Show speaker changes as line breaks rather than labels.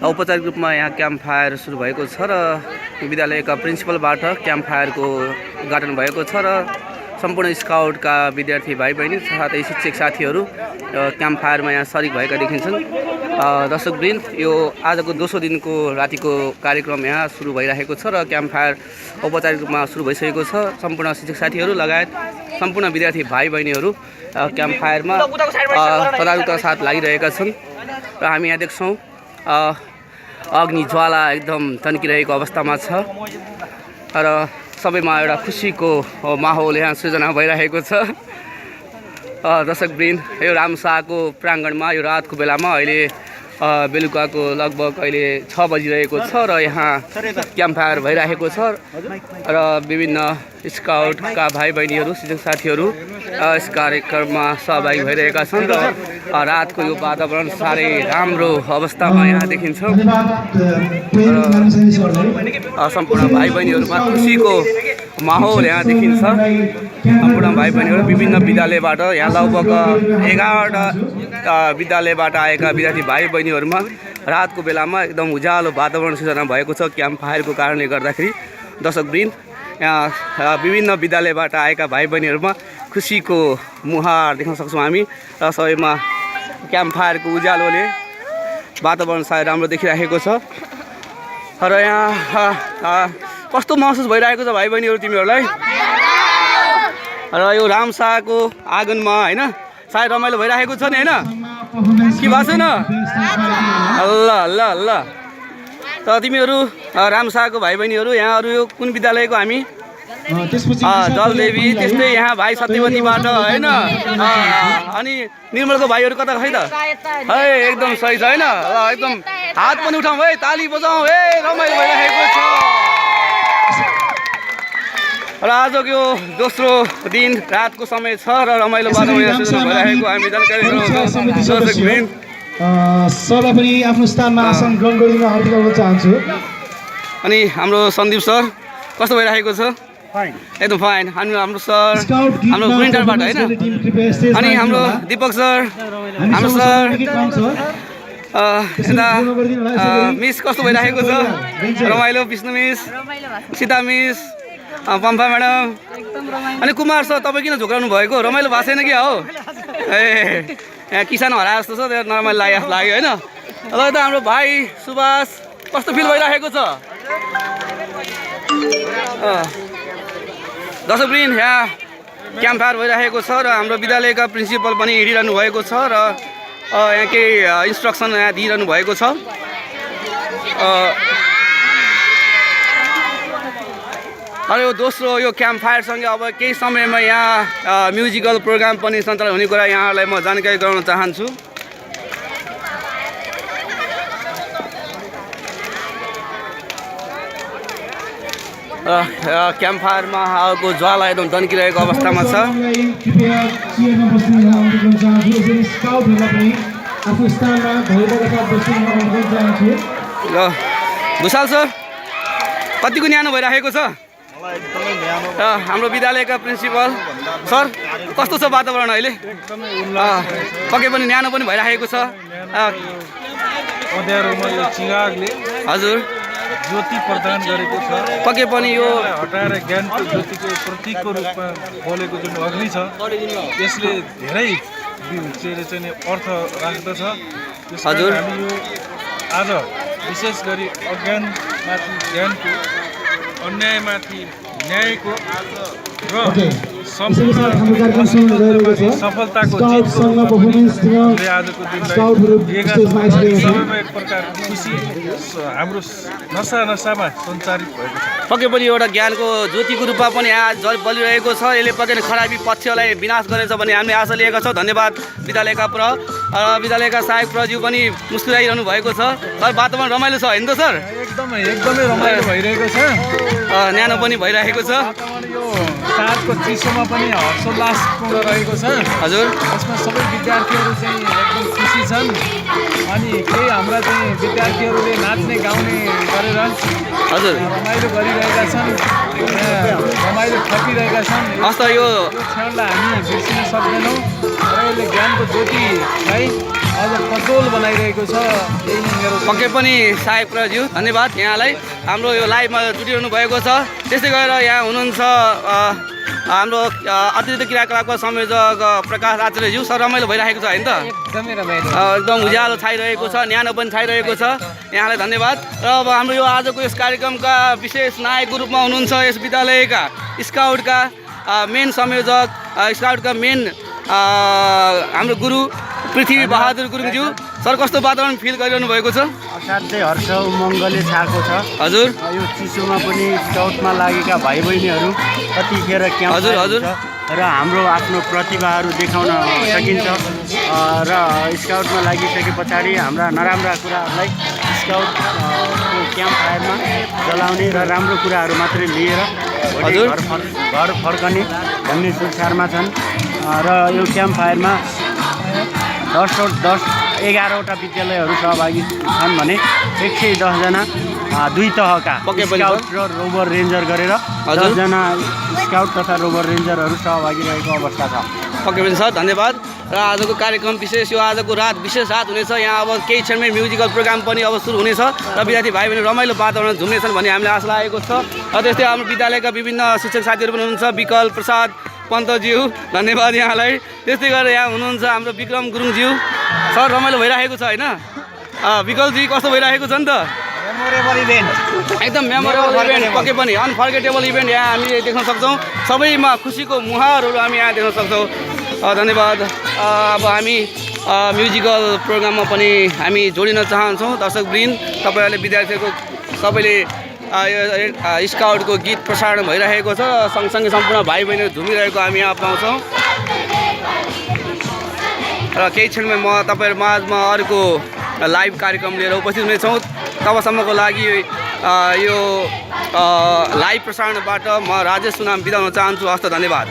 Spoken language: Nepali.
औपचारिक रूपमा यहाँ क्याम्प फायर सुरु भएको छ र विद्यालयका प्रिन्सिपलबाट क्याम्प फायरको उद्घाटन भएको छ र सम्पूर्ण स्काउटका विद्यार्थी भाइ बहिनी साथै शिक्षक साथीहरू क्याम्प फायरमा यहाँ सरिक भएका देखिन्छन्। दर्शकवृन्द, यो आजको दोस्रो दिनको रातिको कार्यक्रम यहाँ सुरु भइरहेको छ र क्याम्प फायर औपचारिक रूपमा सुरु भइसकेको छ। सम्पूर्ण शिक्षक साथीहरू लगायत सम्पूर्ण विद्यार्थी भाइ बहिनीहरू क्याम्प फायरमा तदारुकका साथ लागिरहेका छन् र हामी यहाँ देख्छौँ अग्नि ज्वाला एकदम तन्किरहेको अवस्थामा छ र सबैमा एउटा खुसीको माहौल यहाँ सृजना भइरहेको छ। दर्शकवृन्द, यो रामशाहको प्राङ्गणमा यो रातको बेलामा अहिले बेलुकाको लगभग अहिले 6 बजिरहेको छ र यहाँ क्याम्प फायर भइरहेको छ र विभिन्न स्काउटका भाइ बहिनीहरू शिक्षक साथीहरू यस कार्यक्रममा सहभागी भइरहेका छन् र रातको यो वातावरण साह्रै राम्रो अवस्थामा यहाँ देखिन्छ। सम्पूर्ण भाइ बहिनीहरूमा खुसीको माहौल यहाँ देखिन्छ। सम्पूर्ण भाइ बहिनीहरू विभिन्न विद्यालयबाट यहाँ लगभग 11वटा विद्यालयबाट आएका विद्यार्थी भाइ बहिनीहरूमा रातको बेलामा एकदम उज्यालो वातावरण सृजना भएको छ क्याम्प फायरको कारणले गर्दाखेरि। दर्शकवृन्द, यहाँ विभिन्न विद्यालयबाट आएका भाइ बहिनीहरूमा खुसीको मुहार देख्न सक्छौँ हामी र सबैमा क्याम्प फायरको उज्यालोले वातावरण साह्रै राम्रो देखिरहेको छ र यहाँ कस्तो महसुस भइरहेको छ भाइ बहिनीहरू तिमीहरूलाई? र यो रामशाहको आँगनमा होइन साह्रै रमाइलो भइरहेको छ नि, होइन के भएको छैन? ल ल ल त तिमीहरू रामशाहको भाइ बहिनीहरू यहाँहरू यो कुन विद्यालयको? हामी जलदेवी, त्यस्तै यहाँ भाइ सत्यवतीबाट होइन। अनि निर्मलको भाइहरू कता खै त? है एकदम सही छ होइन। एकदम हात पनि उठाउँ है, ताली बजाउँ है, रमाइलो भइरहेको छ। र आजको यो दोस्रो दिन रातको समय छ र रमाइलो वातावरण भइरहेको हामी जानकारी गराउँछौँ।
सरलाई पनि आफ्नो स्थानमा आसन ग्रहण गरिदिन हार्दिक अनुरोध चाहन्छु।
अनि हाम्रो सन्दीप सर कस्तो भइरहेको छ? एकदम फाइन। हाम्रो सर हाम्रो प्रिन्टरबाट होइन। अनि हाम्रो दीपक सर, हाम्रो सर यता मिस कस्तो भइरहेको छ? रमाइलो। Vishnu miss, Sita miss, Pampha madam, अनि कुमार सर तपाईँ किन झोक्राउनु भएको? रमाइलो भएको छैन क्या हो? ए यहाँ किसान हराए जस्तो छ, त्यो नरमाइलो लाग्यो होइन। ल त हाम्रो भाइ सुभाष कस्तो फिल भइरहेको छ? दर्शकवृन्द, यहाँ क्याम्प फायर भइरहेको छ र हाम्रो विद्यालयका प्रिन्सिपल पनि हिँडिरहनु भएको छ र यहाँ केही इन्स्ट्रक्सन यहाँ दिइरहनु भएको छ। र यो दोस्रो यो क्याम्प फायरसँगै अब केही समयमा यहाँ म्युजिकल प्रोग्राम पनि सञ्चालन हुने कुरा यहाँहरूलाई म जानकारी गराउन चाहन्छु। क्याम्प फायरमा हालको ज्वाला एकदम तन्किरहेको अवस्थामा छ। ल भुषाल सर कतिको न्यानो भइरहेको छ? हाम्रो विद्यालयका प्रिन्सिपल सर कस्तो छ वातावरण अहिले? पक्कै पनि न्यानो पनि भइरहेको छ। हजुर,
ज्योति प्रदान गरेको छ।
पक्कै पनि यो
हटाएर ज्ञानको ज्योतिको प्रतीकको रूपमा बोलेको जुन अग्नि छ यसले धेरै चाहिँ अर्थ राख्दछ।
हजुर,
हामी यो आज विशेष गरी अज्ञानमाथि ज्ञानको, अन्यायमाथि न्यायको र सफलताको आजको दिनलाई एक प्रकारको खुसी हाम्रो नसामा सञ्चारित भएको छ।
पक्कै पनि एउटा ज्ञानको ज्योतिको रूपमा पनि यहाँ बलिरहेको छ। यसले पक्कै पनि खराबी पक्षलाई विनाश गर्नेछ भन्ने हामीले आशा लिएका छौँ। धन्यवाद विद्यालयका विद्यालयका सहायक प्रज्यू पनि मुस्कुराइरहनु भएको छ। सर वातावरण रमाइलो छ होइन त सर?
एकदमै रमाइलो भइरहेको छ,
न्यानो पनि भइरहेको छ।
यो चाडको चिसोमा पनि हर्षोल्लासपूर्ण रहेको छ।
हजुर,
यसमा सबै विद्यार्थीहरू चाहिँ एकदम खुसी छन्। अनि केही हाम्रा चाहिँ विद्यार्थीहरूले नाच्ने गाउने गरेर
हजुर
रमाइलो गरिरहेका छन्, रमाइलो थपिरहेका छन्।
यो
क्षणलाई हामी बिर्सिन सक्दैनौँ र यसले ज्ञानको ज्योतिलाई अझ कन्ट्रोल बनाइरहेको छ। यही नै मेरो
पक्कै पनि सहायक प्रज्यू धन्यवाद यहाँलाई हाम्रो यो लाइभमा जुटिरहनु भएको छ। त्यस्तै गरेर यहाँ हुनुहुन्छ हाम्रो अतिरिक्त क्रियाकलापका संयोजक प्रकाश आचार्यज्यू। सर रमाइलो भइरहेको छ होइन त?
एकदमै रमाइलो।
एकदम उज्यालो छाइरहेको छ, न्यानो पनि छाइरहेको छ। यहाँलाई धन्यवाद। र अब हाम्रो यो आजको यस कार्यक्रमका विशेष नायकको रूपमा हुनुहुन्छ यस विद्यालयका स्काउटका मेन संयोजक, स्काउटका मेन हाम्रो गुरु पृथ्वी बहादुर गुरुङज्यू। सर कस्तो वातावरण फिल गरिरहनु भएको छ?
असाध्यै हर्ष उमङ्गले छाएको छ।
हजुर
यो चिसोमा पनि स्काउटमा लागेका भाइ बहिनीहरू कतिखेर क्याम्प
हजुर, हजुर।
र हाम्रो आफ्नो प्रतिभाहरू देखाउन सकिन्छ र स्काउटमा लागिसके पछाडि हाम्रा नराम्रा कुराहरूलाई स्काउटको क्याम्प फायरमा जलाउने र राम्रो कुराहरू मात्रै लिएर
हजुर।
घर फर्कने भन्ने संसारमा छन्। र यो क्याम्प फायरमा 11वटा विद्यालयहरू सहभागी छन् भने 110 जना दुई तहका
पक्कै पनि
स्काउट र रोभर रेन्जर गरेर 10 जना स्काउट तथा रोभर रेन्जरहरू सहभागी रहेको अवस्था छ।
पक्कै पनि सर धन्यवाद। र आजको कार्यक्रम विशेष यो आजको रात विशेष रात हुनेछ। यहाँ अब केही क्षणमै म्युजिकल प्रोग्राम पनि अब सुरु हुनेछ र विद्यार्थी भाइ बहिनी रमाइलो वातावरण झुम्नेछन् भन्ने हामीलाई आशा लागेको छ। र त्यस्तै हाम्रो विद्यालयका विभिन्न शिक्षक साथीहरू पनि हुनुहुन्छ, विकल प्रसाद पन्तज्यू धन्यवाद यहाँलाई। त्यस्तै गरेर यहाँ हुनुहुन्छ हाम्रो विक्रम गुरुङज्यू। सर रमाइलो भइरहेको छ होइन? विकलजी कस्तो भइरहेको छ नि त?
Memorable event.
एकदम मेमोरेबल इभेन्ट, पक्कै पनि अनफर्गेटेबल इभेन्ट यहाँ हामीले देख्न सक्छौँ। सबैमा खुसीको मुहारहरू हामी यहाँ देख्न सक्छौँ। धन्यवाद। अब हामी म्युजिकल प्रोग्राममा पनि हामी जोडिन चाहन्छौँ। दर्शकवृन्द तपाईँहरूले विद्यार्थीहरूको सबैले यो स्काउटको गीत प्रसारण भइरहेको छ। सँगसँगै सम्पूर्ण भाइ बहिनीहरू झुमिरहेको हामी यहाँ पाउँछौँ। र केही क्षणमै म तपाईँहरू माझमा अर्को लाइभ कार्यक्रम लिएर उपस्थित हुनेछौँ। तबसम्मको लागि यो लाइभ प्रसारणबाट म राजेश सुनाम बिदा हुन चाहन्छु। हस्त धन्यवाद।